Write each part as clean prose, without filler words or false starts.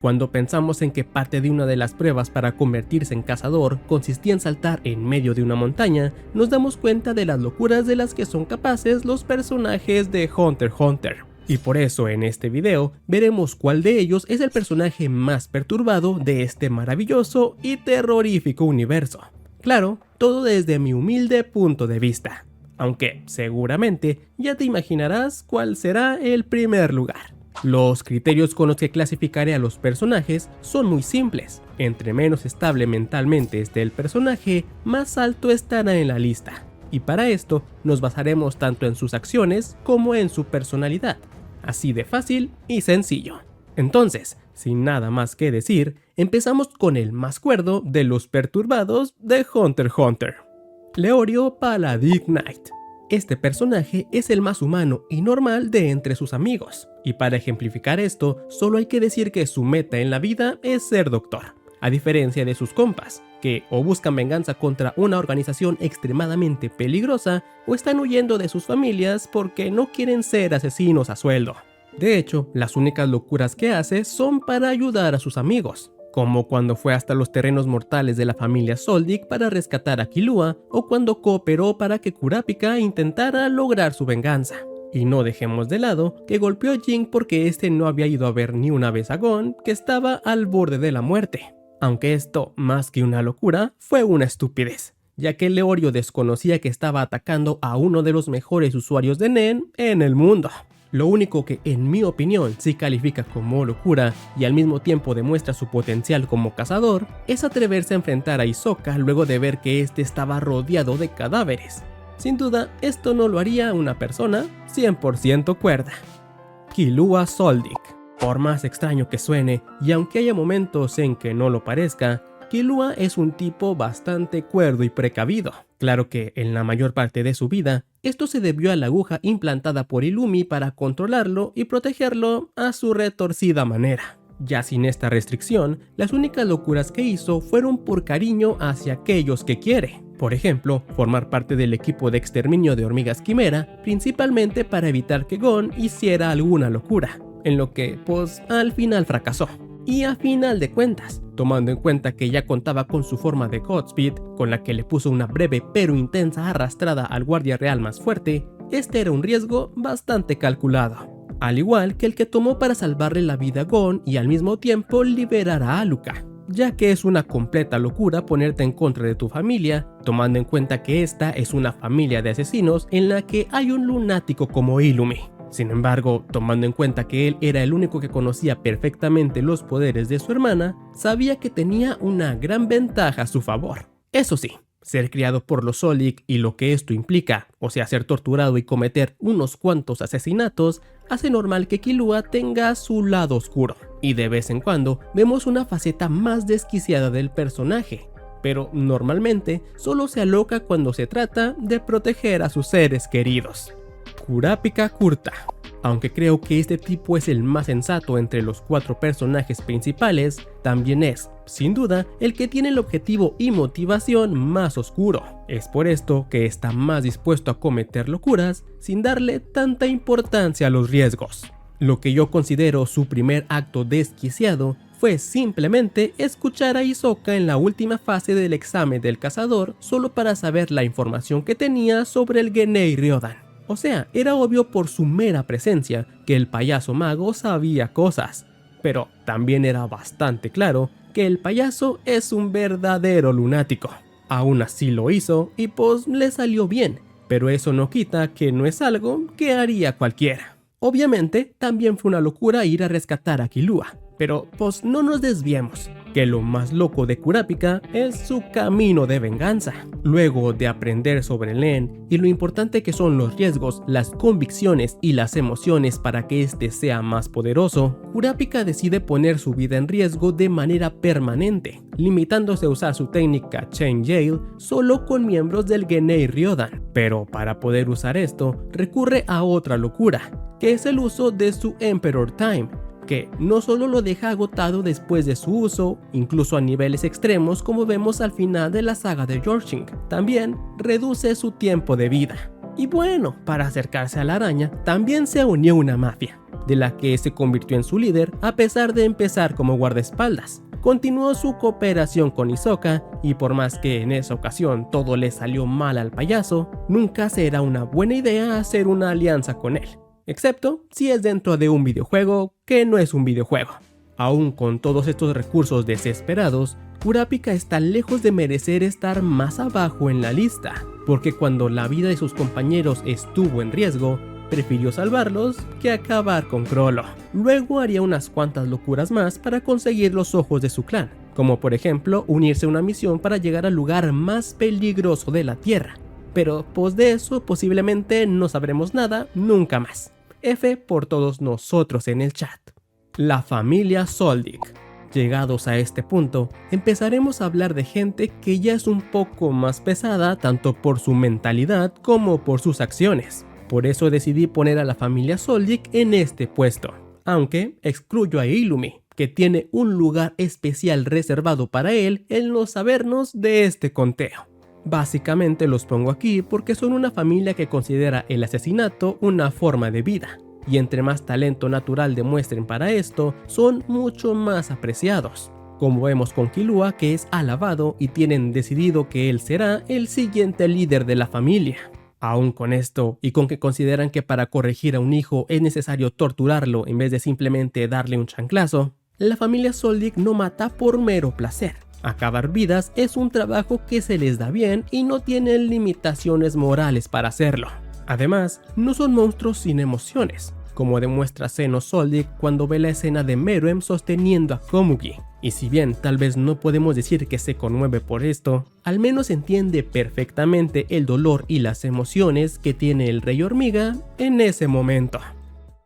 Cuando pensamos en que parte de una de las pruebas para convertirse en cazador consistía en saltar en medio de una montaña, nos damos cuenta de las locuras de las que son capaces los personajes de Hunter x Hunter. Y por eso en este video veremos cuál de ellos es el personaje más perturbado de este maravilloso y terrorífico universo. Claro, todo desde mi humilde punto de vista, aunque seguramente ya te imaginarás cuál será el primer lugar. Los criterios con los que clasificaré a los personajes son muy simples. Entre menos estable mentalmente esté el personaje, más alto estará en la lista. Y para esto nos basaremos tanto en sus acciones como en su personalidad. Así de fácil y sencillo. Entonces, sin nada más que decir, empezamos con el más cuerdo de los perturbados de Hunter x Hunter. Leorio Paladin Knight. Este personaje es el más humano y normal de entre sus amigos, y para ejemplificar esto, solo hay que decir que su meta en la vida es ser doctor, a diferencia de sus compas, que o buscan venganza contra una organización extremadamente peligrosa o están huyendo de sus familias porque no quieren ser asesinos a sueldo. De hecho, las únicas locuras que hace son para ayudar a sus amigos, como cuando fue hasta los terrenos mortales de la familia Soldic para rescatar a Killua, o cuando cooperó para que Kurapika intentara lograr su venganza. Y no dejemos de lado que golpeó a Jin porque este no había ido a ver ni una vez a Gon, que estaba al borde de la muerte. Aunque esto, más que una locura, fue una estupidez, ya que Leorio desconocía que estaba atacando a uno de los mejores usuarios de Nen en el mundo. Lo único que, en mi opinión, sí califica como locura y al mismo tiempo demuestra su potencial como cazador, es atreverse a enfrentar a Hisoka luego de ver que este estaba rodeado de cadáveres. Sin duda, esto no lo haría una persona 100% cuerda. Killua Soldic. Por más extraño que suene, y aunque haya momentos en que no lo parezca, Killua es un tipo bastante cuerdo y precavido. Claro que en la mayor parte de su vida, esto se debió a la aguja implantada por Illumi para controlarlo y protegerlo a su retorcida manera. Ya sin esta restricción, las únicas locuras que hizo fueron por cariño hacia aquellos que quiere. Por ejemplo, formar parte del equipo de exterminio de hormigas quimera, principalmente para evitar que Gon hiciera alguna locura, en lo que, pues, al final fracasó. Y a final de cuentas, tomando en cuenta que ya contaba con su forma de Godspeed, con la que le puso una breve pero intensa arrastrada al guardia real más fuerte, este era un riesgo bastante calculado, al igual que el que tomó para salvarle la vida a Gon y al mismo tiempo liberar a Alluka, ya que es una completa locura ponerte en contra de tu familia, tomando en cuenta que esta es una familia de asesinos en la que hay un lunático como Illumi. Sin embargo, tomando en cuenta que él era el único que conocía perfectamente los poderes de su hermana, sabía que tenía una gran ventaja a su favor. Eso sí, ser criado por los Soldic y lo que esto implica, o sea ser torturado y cometer unos cuantos asesinatos, hace normal que Killua tenga su lado oscuro. Y de vez en cuando vemos una faceta más desquiciada del personaje, pero normalmente solo se aloca cuando se trata de proteger a sus seres queridos. Kurapika Kurta. Aunque creo que este tipo es el más sensato entre los 4 personajes principales, también es, sin duda, el que tiene el objetivo y motivación más oscuro. Es por esto que está más dispuesto a cometer locuras sin darle tanta importancia a los riesgos. Lo que yo considero su primer acto desquiciado fue simplemente escuchar a Hisoka en la última fase del examen del cazador solo para saber la información que tenía sobre el Genei Ryodan. O sea, era obvio por su mera presencia que el payaso mago sabía cosas, pero también era bastante claro que el payaso es un verdadero lunático. Aún así lo hizo y pues le salió bien, pero eso no quita que no es algo que haría cualquiera. Obviamente también fue una locura ir a rescatar a Killua, pero pues no nos desviemos, que lo más loco de Kurapika es su camino de venganza. Luego de aprender sobre el Nen y lo importante que son los riesgos, las convicciones y las emociones para que este sea más poderoso, Kurapika decide poner su vida en riesgo de manera permanente, limitándose a usar su técnica Chain Jail solo con miembros del Genei Ryodan. Pero para poder usar esto, recurre a otra locura, que es el uso de su Emperor Time, que no solo lo deja agotado después de su uso, incluso a niveles extremos como vemos al final de la saga de Yorshing, también reduce su tiempo de vida. Y bueno, para acercarse a la araña también se unió una mafia, de la que se convirtió en su líder a pesar de empezar como guardaespaldas. Continuó su cooperación con Hisoka y por más que en esa ocasión todo le salió mal al payaso, nunca será una buena idea hacer una alianza con él, excepto si es dentro de un videojuego que no es un videojuego. Aún con todos estos recursos desesperados, Kurapika está lejos de merecer estar más abajo en la lista, porque cuando la vida de sus compañeros estuvo en riesgo, prefirió salvarlos que acabar con Chrollo. Luego haría unas cuantas locuras más para conseguir los ojos de su clan, como por ejemplo unirse a una misión para llegar al lugar más peligroso de la Tierra. Pero pos de eso posiblemente no sabremos nada nunca más. F por todos nosotros en el chat. La familia Soldic. Llegados a este punto, empezaremos a hablar de gente que ya es un poco más pesada tanto por su mentalidad como por sus acciones. Por eso decidí poner a la familia Soldic en este puesto, aunque excluyo a Illumi, que tiene un lugar especial reservado para él en los sabernos de este conteo. Básicamente los pongo aquí porque son una familia que considera el asesinato una forma de vida, y entre más talento natural demuestren para esto, son mucho más apreciados. Como vemos con Killua, que es alabado y tienen decidido que él será el siguiente líder de la familia. Aún con esto, y con que consideran que para corregir a un hijo es necesario torturarlo en vez de simplemente darle un chanclazo, la familia Soldic no mata por mero placer. Acabar vidas es un trabajo que se les da bien y no tienen limitaciones morales para hacerlo. Además, no son monstruos sin emociones, como demuestra Zeno Soldic cuando ve la escena de Meruem sosteniendo a Komugi. Y si bien tal vez no podemos decir que se conmueve por esto, al menos entiende perfectamente el dolor y las emociones que tiene el Rey Hormiga en ese momento.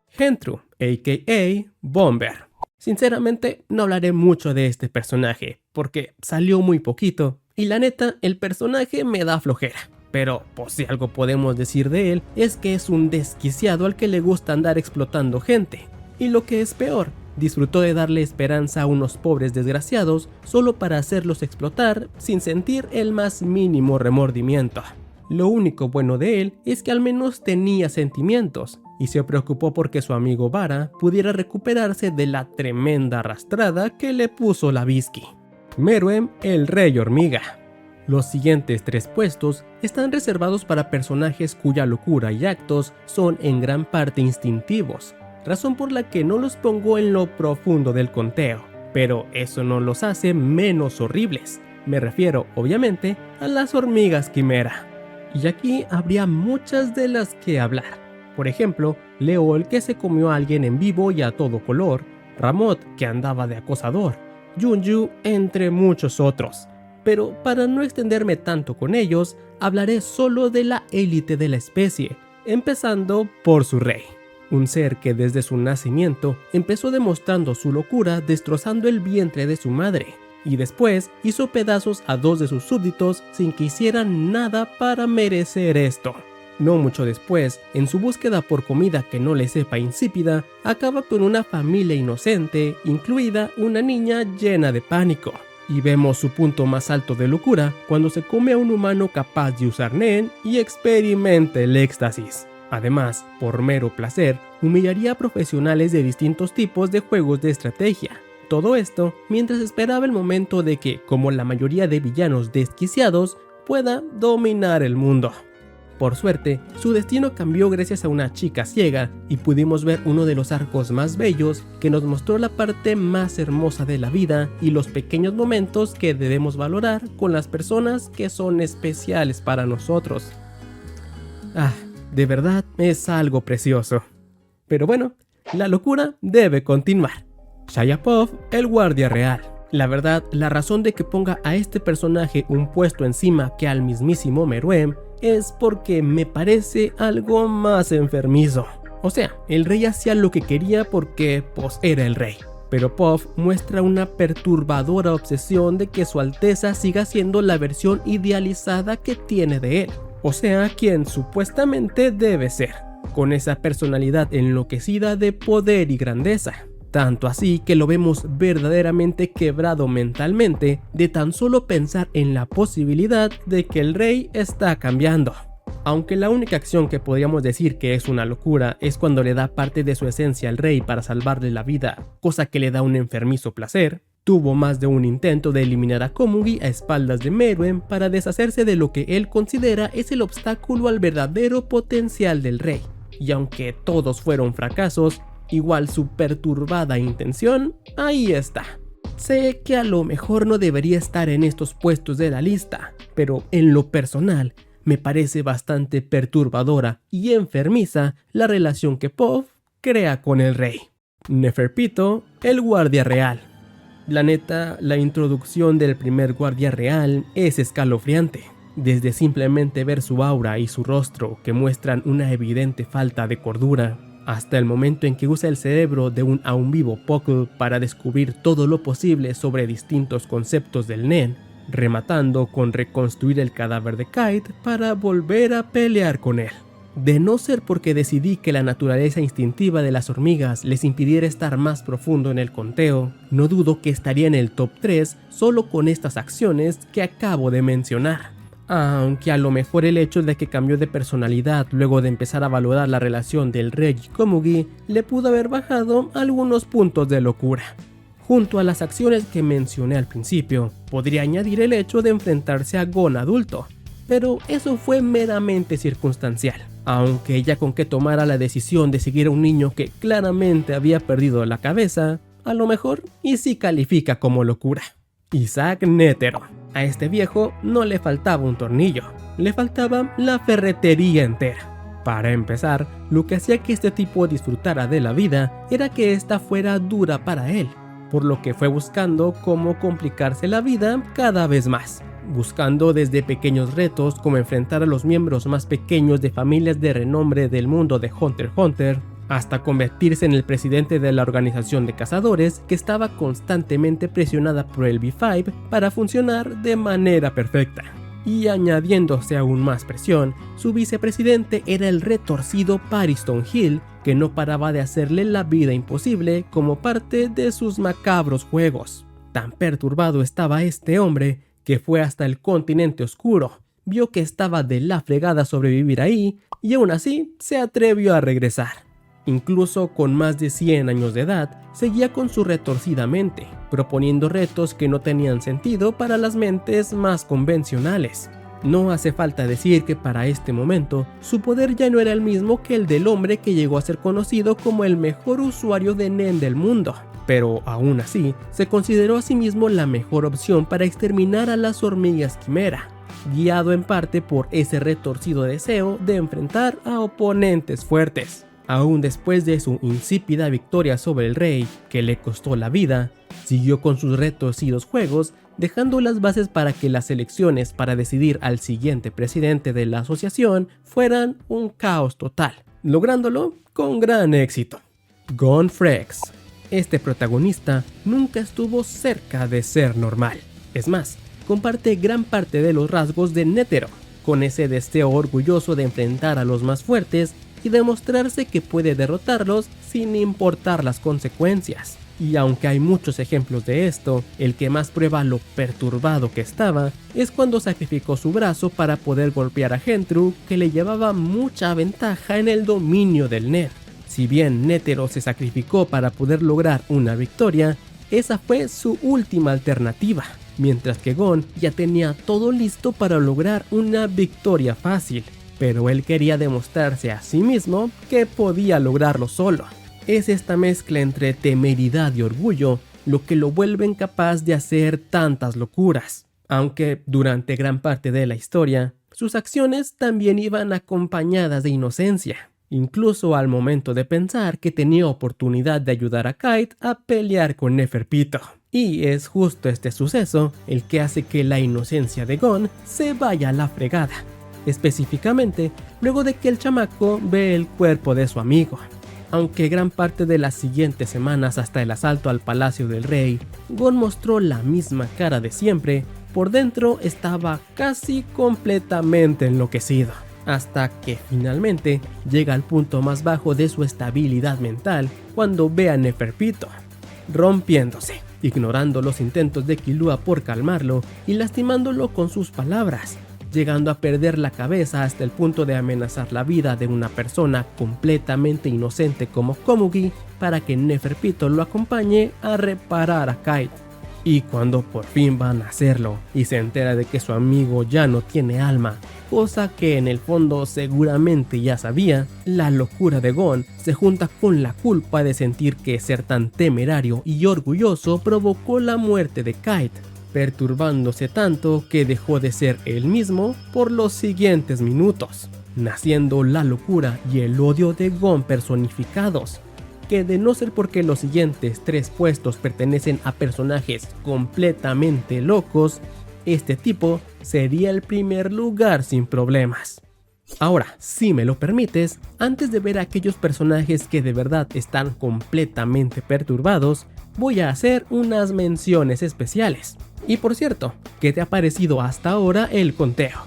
Gentru, a.k.a. Bomber. Sinceramente no hablaré mucho de este personaje, porque salió muy poquito, y la neta el personaje me da flojera. Pero pues si algo podemos decir de él es que es un desquiciado al que le gusta andar explotando gente. Y lo que es peor, disfrutó de darle esperanza a unos pobres desgraciados solo para hacerlos explotar sin sentir el más mínimo remordimiento. Lo único bueno de él es que al menos tenía sentimientos y se preocupó porque su amigo Vara pudiera recuperarse de la tremenda arrastrada que le puso la Bisky. Meruem, el Rey Hormiga. Los siguientes 3 puestos están reservados para personajes cuya locura y actos son en gran parte instintivos, razón por la que no los pongo en lo profundo del conteo, pero eso no los hace menos horribles. Me refiero, obviamente, a las hormigas quimera. Y aquí habría muchas de las que hablar. Por ejemplo, Leo, el que se comió a alguien en vivo y a todo color, Ramot, que andaba de acosador, Junju, entre muchos otros. Pero para no extenderme tanto con ellos, hablaré solo de la élite de la especie, empezando por su rey. Un ser que desde su nacimiento empezó demostrando su locura destrozando el vientre de su madre, y después hizo pedazos a 2 de sus súbditos sin que hicieran nada para merecer esto. No mucho después, en su búsqueda por comida que no le sepa insípida, acaba con una familia inocente, incluida una niña llena de pánico. Y vemos su punto más alto de locura cuando se come a un humano capaz de usar Nen y experimenta el éxtasis. Además, por mero placer, humillaría a profesionales de distintos tipos de juegos de estrategia. Todo esto mientras esperaba el momento de que, como la mayoría de villanos desquiciados, pueda dominar el mundo. Por suerte, su destino cambió gracias a una chica ciega y pudimos ver uno de los arcos más bellos que nos mostró la parte más hermosa de la vida y los pequeños momentos que debemos valorar con las personas que son especiales para nosotros. De verdad es algo precioso. Pero bueno, la locura debe continuar. Shayapov, el guardia real. La verdad, la razón de que ponga a este personaje un puesto encima que al mismísimo Meruem es porque me parece algo más enfermizo. O sea, el rey hacía lo que quería porque pues era el rey. Pero Puff muestra una perturbadora obsesión de que su alteza siga siendo la versión idealizada que tiene de él. O sea, quien supuestamente debe ser, con esa personalidad enloquecida de poder y grandeza. Tanto así que lo vemos verdaderamente quebrado mentalmente de tan solo pensar en la posibilidad de que el rey está cambiando. Aunque la única acción que podríamos decir que es una locura es cuando le da parte de su esencia al rey para salvarle la vida, cosa que le da un enfermizo placer, tuvo más de un intento de eliminar a Komugi a espaldas de Meruem para deshacerse de lo que él considera es el obstáculo al verdadero potencial del rey. Y aunque todos fueron fracasos, igual su perturbada intención, ahí está. Sé que a lo mejor no debería estar en estos puestos de la lista, pero en lo personal, me parece bastante perturbadora y enfermiza la relación que Puff crea con el rey. Neferpito, el guardia real. La neta, la introducción del primer guardia real es escalofriante. Desde simplemente ver su aura y su rostro que muestran una evidente falta de cordura, hasta el momento en que usa el cerebro de un aún vivo Puckle para descubrir todo lo posible sobre distintos conceptos del Nen, rematando con reconstruir el cadáver de Kite para volver a pelear con él. De no ser porque decidí que la naturaleza instintiva de las hormigas les impidiera estar más profundo en el conteo, no dudo que estaría en el top 3 solo con estas acciones que acabo de mencionar. Aunque a lo mejor el hecho de que cambió de personalidad luego de empezar a valorar la relación del rey y Komugi le pudo haber bajado algunos puntos de locura. Junto a las acciones que mencioné al principio, podría añadir el hecho de enfrentarse a Gon adulto, pero eso fue meramente circunstancial, aunque ya con que tomara la decisión de seguir a un niño que claramente había perdido la cabeza, a lo mejor y sí califica como locura. Isaac Netero. A este viejo no le faltaba un tornillo, le faltaba la ferretería entera. Para empezar, lo que hacía que este tipo disfrutara de la vida era que ésta fuera dura para él, por lo que fue buscando cómo complicarse la vida cada vez más, buscando desde pequeños retos como enfrentar a los miembros más pequeños de familias de renombre del mundo de Hunter x Hunter, hasta convertirse en el presidente de la organización de cazadores que estaba constantemente presionada por el B5 para funcionar de manera perfecta. Y añadiéndose aún más presión, su vicepresidente era el retorcido Pariston Hill, que no paraba de hacerle la vida imposible como parte de sus macabros juegos. Tan perturbado estaba este hombre que fue hasta el continente oscuro, vio que estaba de la fregada sobrevivir ahí y aún así se atrevió a regresar. Incluso con más de 100 años de edad, seguía con su retorcida mente, proponiendo retos que no tenían sentido para las mentes más convencionales. No hace falta decir que para este momento, su poder ya no era el mismo que el del hombre que llegó a ser conocido como el mejor usuario de Nen del mundo, pero aún así, se consideró a sí mismo la mejor opción para exterminar a las hormigas quimera, guiado en parte por ese retorcido deseo de enfrentar a oponentes fuertes. Aún después de su insípida victoria sobre el rey, que le costó la vida, siguió con sus retorcidos juegos, dejando las bases para que las elecciones para decidir al siguiente presidente de la asociación fueran un caos total, lográndolo con gran éxito. Gon Frex. Este protagonista nunca estuvo cerca de ser normal. Es más, comparte gran parte de los rasgos de Netero, con ese deseo orgulloso de enfrentar a los más fuertes y demostrarse que puede derrotarlos sin importar las consecuencias. Y aunque hay muchos ejemplos de esto, el que más prueba lo perturbado que estaba es cuando sacrificó su brazo para poder golpear a Gentru, que le llevaba mucha ventaja en el dominio del Nen. Si bien Netero se sacrificó para poder lograr una victoria, esa fue su última alternativa, mientras que Gon ya tenía todo listo para lograr una victoria fácil. Pero él quería demostrarse a sí mismo que podía lograrlo solo. Es esta mezcla entre temeridad y orgullo lo que lo vuelve capaz de hacer tantas locuras. Aunque durante gran parte de la historia, sus acciones también iban acompañadas de inocencia, incluso al momento de pensar que tenía oportunidad de ayudar a Kite a pelear con Neferpito. Y es justo este suceso el que hace que la inocencia de Gon se vaya a la fregada. Específicamente, luego de que el chamaco ve el cuerpo de su amigo. Aunque gran parte de las siguientes semanas hasta el asalto al palacio del rey, Gon mostró la misma cara de siempre, por dentro estaba casi completamente enloquecido, hasta que finalmente llega al punto más bajo de su estabilidad mental cuando ve a Neferpito, rompiéndose, ignorando los intentos de Killua por calmarlo y lastimándolo con sus palabras. llegando a perder la cabeza hasta el punto de amenazar la vida de una persona completamente inocente como Komugi para que Neferpitou lo acompañe a reparar a Kite. Y cuando por fin van a hacerlo y se entera de que su amigo ya no tiene alma, cosa que en el fondo seguramente ya sabía, la locura de Gon se junta con la culpa de sentir que ser tan temerario y orgulloso provocó la muerte de Kite, perturbándose tanto que dejó de ser él mismo por los siguientes minutos, naciendo la locura y el odio de Gon personificados, que de no ser porque los siguientes 3 puestos pertenecen a personajes completamente locos, este tipo sería el primer lugar sin problemas. Ahora, si me lo permites, antes de ver a aquellos personajes que de verdad están completamente perturbados, voy a hacer unas menciones especiales. Y por cierto, ¿qué te ha parecido hasta ahora el conteo?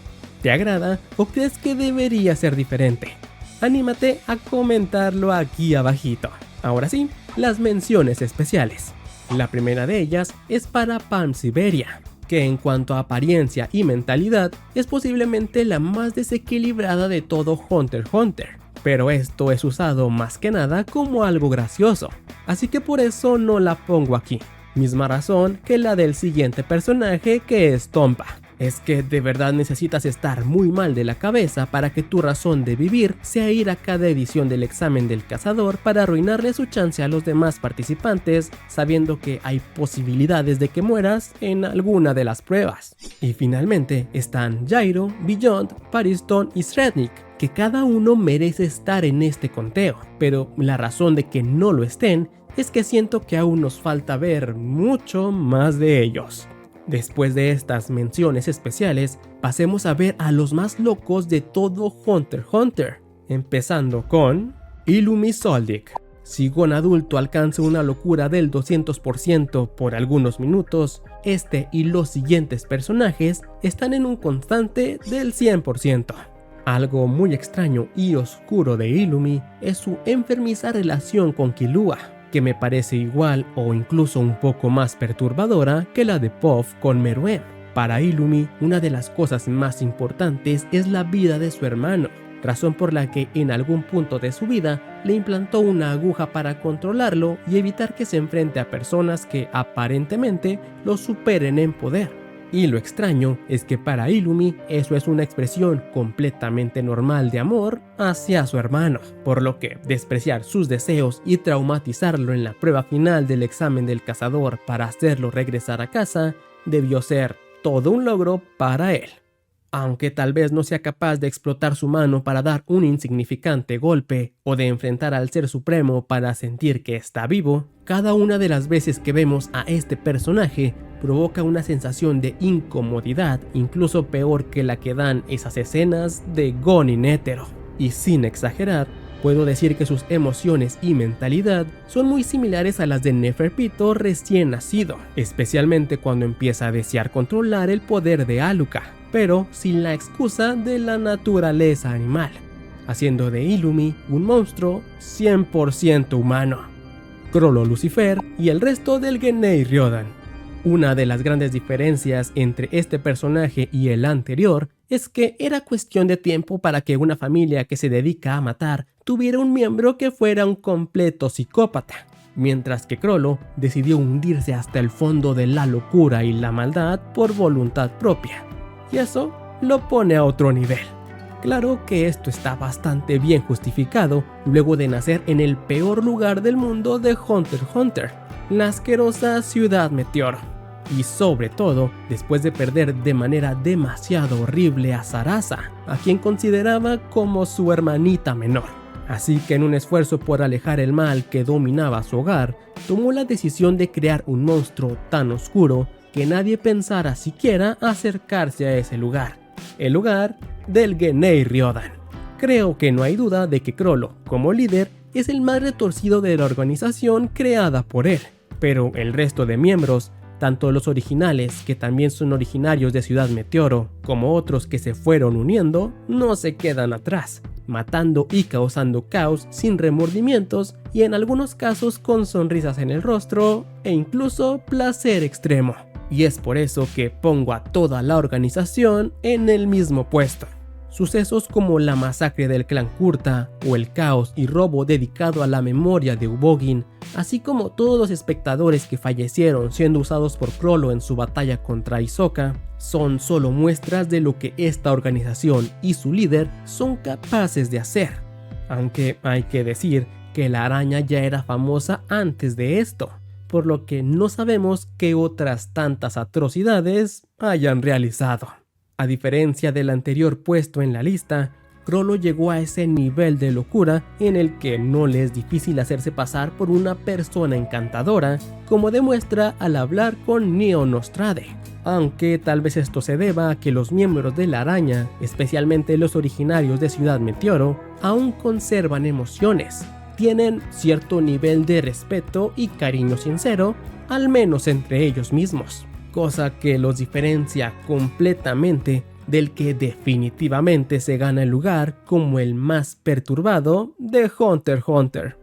¿Te agrada o crees que debería ser diferente? Anímate a comentarlo aquí abajito. Ahora sí, las menciones especiales. La primera de ellas es para Palm Siberia, que en cuanto a apariencia y mentalidad es posiblemente la más desequilibrada de todo Hunter x Hunter, pero esto es usado más que nada como algo gracioso, así que por eso no la pongo aquí. Misma razón que la del siguiente personaje, que es Tompa. Es que de verdad necesitas estar muy mal de la cabeza para que tu razón de vivir sea ir a cada edición del examen del cazador para arruinarle su chance a los demás participantes, sabiendo que hay posibilidades de que mueras en alguna de las pruebas. Y finalmente están Gyro, Beyond, Pariston y Srednik, que cada uno merece estar en este conteo, pero la razón de que no lo estén es que siento que aún nos falta ver mucho más de ellos. Después de estas menciones especiales, pasemos a ver a los más locos de todo Hunter x Hunter, empezando con Illumi Soldic. Si Gon adulto alcanza una locura del 200% por algunos minutos, este y los siguientes personajes están en un constante del 100%. Algo muy extraño y oscuro de Illumi es su enfermiza relación con Killua, que me parece igual o incluso un poco más perturbadora que la de Puff con Meruem. Para Illumi, una de las cosas más importantes es la vida de su hermano, razón por la que en algún punto de su vida le implantó una aguja para controlarlo y evitar que se enfrente a personas que aparentemente lo superen en poder. Y lo extraño es que para Illumi eso es una expresión completamente normal de amor hacia su hermano, por lo que despreciar sus deseos y traumatizarlo en la prueba final del examen del cazador para hacerlo regresar a casa debió ser todo un logro para él. Aunque tal vez no sea capaz de explotar su mano para dar un insignificante golpe o de enfrentar al Ser Supremo para sentir que está vivo, cada una de las veces que vemos a este personaje provoca una sensación de incomodidad incluso peor que la que dan esas escenas de Gon y Netero. Y sin exagerar, puedo decir que sus emociones y mentalidad son muy similares a las de Neferpitou recién nacido, especialmente cuando empieza a desear controlar el poder de Alluka, pero sin la excusa de la naturaleza animal, haciendo de Illumi un monstruo 100% humano. Chrollo Lucifer y el resto del Genei Ryodan. Una de las grandes diferencias entre este personaje y el anterior es que era cuestión de tiempo para que una familia que se dedica a matar tuviera un miembro que fuera un completo psicópata, mientras que Chrollo decidió hundirse hasta el fondo de la locura y la maldad por voluntad propia, y eso lo pone a otro nivel. Claro que esto está bastante bien justificado luego de nacer en el peor lugar del mundo de Hunter x Hunter, la asquerosa Ciudad Meteoro, y sobre todo después de perder de manera demasiado horrible a Sarasa, a quien consideraba como su hermanita menor. Así que en un esfuerzo por alejar el mal que dominaba su hogar, tomó la decisión de crear un monstruo tan oscuro que nadie pensara siquiera acercarse a ese lugar, el lugar del Genei Ryodan. Creo que no hay duda de que Chrollo, como líder, es el más retorcido de la organización creada por él, pero el resto de miembros, tanto los originales, que también son originarios de Ciudad Meteoro, como otros que se fueron uniendo, no se quedan atrás, matando y causando caos sin remordimientos y en algunos casos con sonrisas en el rostro e incluso placer extremo. y es por eso que pongo a toda la organización en el mismo puesto. Sucesos como la masacre del clan Kurta o el caos y robo dedicado a la memoria de Ubogin, así como todos los espectadores que fallecieron siendo usados por Chrollo en su batalla contra Hisoka, son solo muestras de lo que esta organización y su líder son capaces de hacer. Aunque hay que decir que la araña ya era famosa antes de esto, por lo que no sabemos qué otras tantas atrocidades hayan realizado. A diferencia del anterior puesto en la lista, Chrollo llegó a ese nivel de locura en el que no le es difícil hacerse pasar por una persona encantadora, como demuestra al hablar con Neo Nostrade. Aunque tal vez esto se deba a que los miembros de la araña, especialmente los originarios de Ciudad Meteoro, aún conservan emociones, tienen cierto nivel de respeto y cariño sincero, al menos entre ellos mismos. Cosa que los diferencia completamente del que definitivamente se gana el lugar como el más perturbado de Hunter x Hunter,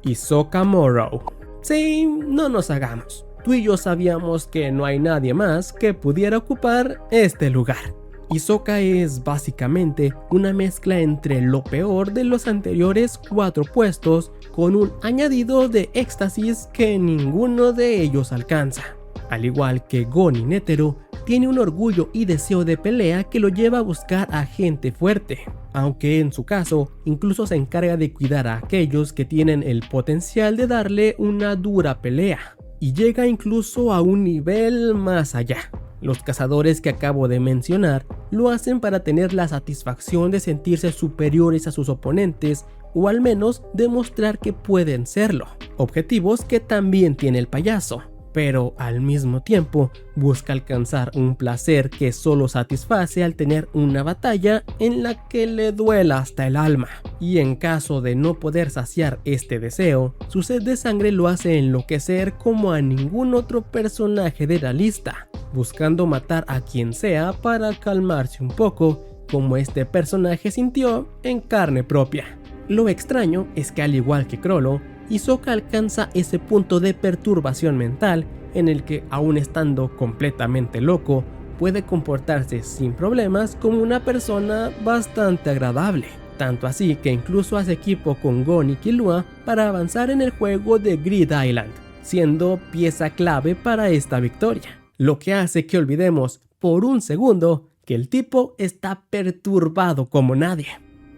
Hisoka Morrow. Sí, no nos hagamos, tú y yo sabíamos que no hay nadie más que pudiera ocupar este lugar. Hisoka es básicamente una mezcla entre lo peor de los anteriores 4 puestos con un añadido de éxtasis que ninguno de ellos alcanza. Al igual que Gon y Netero, tiene un orgullo y deseo de pelea que lo lleva a buscar a gente fuerte, aunque en su caso incluso se encarga de cuidar a aquellos que tienen el potencial de darle una dura pelea, y llega incluso a un nivel más allá. Los cazadores que acabo de mencionar lo hacen para tener la satisfacción de sentirse superiores a sus oponentes o al menos demostrar que pueden serlo, objetivos que también tiene el payaso. Pero al mismo tiempo busca alcanzar un placer que solo satisface al tener una batalla en la que le duela hasta el alma. Y en caso de no poder saciar este deseo, su sed de sangre lo hace enloquecer como a ningún otro personaje de la lista, buscando matar a quien sea para calmarse un poco, como este personaje sintió en carne propia. Lo extraño es que al igual que Chrollo, Hisoka alcanza ese punto de perturbación mental en el que, aún estando completamente loco, puede comportarse sin problemas como una persona bastante agradable. Tanto así que incluso hace equipo con Gon y Killua para avanzar en el juego de Grid Island, siendo pieza clave para esta victoria. Lo que hace que olvidemos por un segundo que el tipo está perturbado como nadie.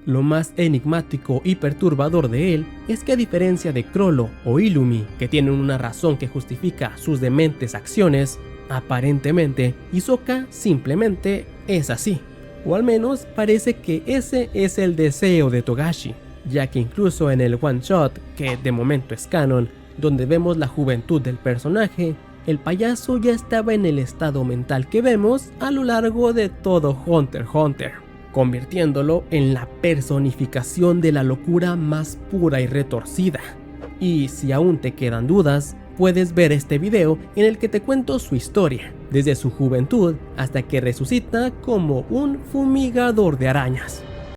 Lo más enigmático y perturbador de él es que, a diferencia de Chrollo o Illumi, que tienen una razón que justifica sus dementes acciones, aparentemente Hisoka simplemente es así. O al menos parece que ese es el deseo de Togashi, ya que incluso en el one shot, que de momento es canon, donde vemos la juventud del personaje, el payaso ya estaba en el estado mental que vemos a lo largo de todo Hunter x Hunter, convirtiéndolo en la personificación de la locura más pura y retorcida. Y si aún te quedan dudas, puedes ver este video en el que te cuento su historia, desde su juventud hasta que resucita como un fumigador de arañas.